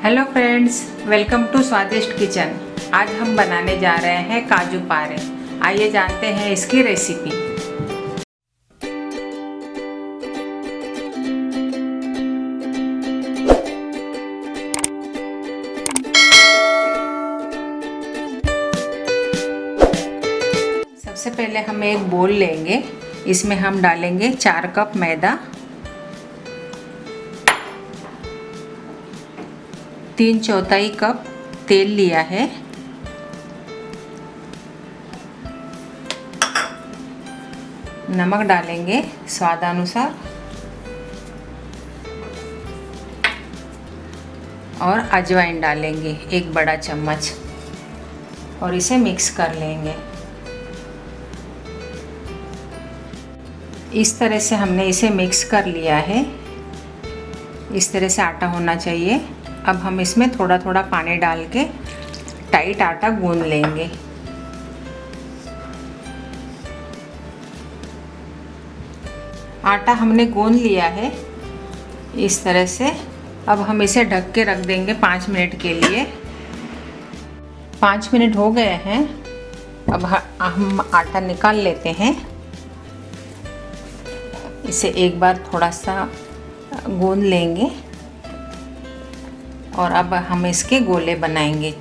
Hello friends, welcome to स्वादिष्ट kitchen. आज हम बनाने जा रहे हैं काजू पारे। आइए जानते हैं इसकी रेसिपी। सबसे पहले हम एक बोल लेंगे, इसमें हम डालेंगे 4 कप मैदा, 3/4 कप तेल लिया है, नमक डालेंगे स्वादानुसार और अजवाइन डालेंगे 1 बड़ा चम्मच और इसे मिक्स कर लेंगे। इस तरह से हमने इसे मिक्स कर लिया है। इस तरह से आटा होना चाहिए। अब हम इसमें थोड़ा थोड़ा पानी डाल के टाइट आटा गूंद लेंगे। आटा हमने गूंद लिया है इस तरह से। अब हम इसे ढक के रख देंगे 5 मिनट के लिए। 5 मिनट हो गए हैं। अब हम आटा निकाल लेते हैं। इसे एक बार थोड़ा सा गूंद लेंगे और अब हम इसके गोले बनाएंगे।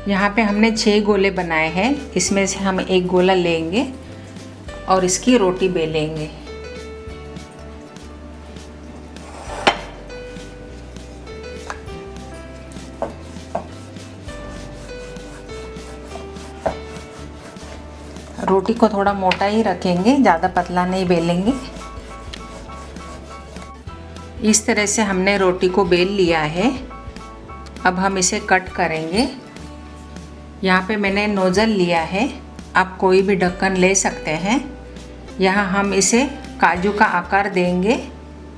यहाँ पे हमने 6 गोले बनाए हैं। इसमें से हम एक गोला लेंगे और इसकी रोटी बेलेंगे। रोटी को थोड़ा मोटा ही रखेंगे, ज़्यादा पतला नहीं बेलेंगे। इस तरह से हमने रोटी को बेल लिया है। अब हम इसे कट करेंगे। यहाँ पे मैंने नोज़ल लिया है, आप कोई भी ढक्कन ले सकते हैं। यहाँ हम इसे काजू का आकार देंगे।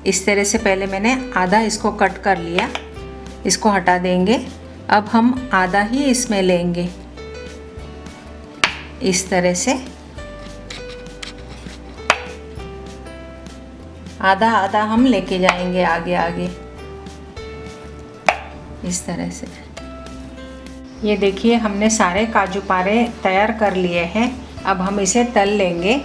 इस तरह से पहले मैंने आधा इसको कट कर लिया, इसको हटा देंगे। अब हम आधा ही इसमें लेंगे, इस तरह से आधा आधा हम लेके जाएंगे आगे आगे, इस तरह से। ये देखिए, हमने सारे काजू पारे तैयार कर लिए हैं। अब हम इसे तल लेंगे।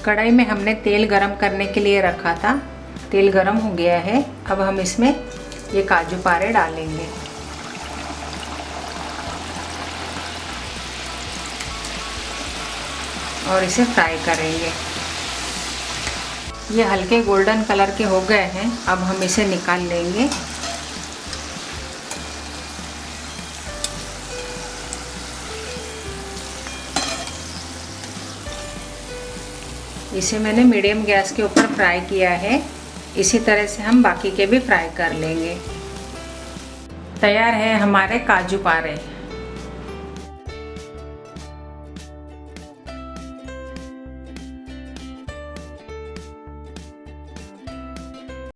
कढ़ाई में हमने तेल गरम करने के लिए रखा था। तेल गरम हो गया है। अब हम इसमें ये काजू पारे डालेंगे और इसे फ्राई करेंगे। ये हल्के गोल्डन कलर के हो गए हैं। अब हम इसे निकाल लेंगे। इसे मैंने मीडियम गैस के ऊपर फ्राई किया है। इसी तरह से हम बाकी के भी फ्राई कर लेंगे। तैयार है हमारे काजू पारे।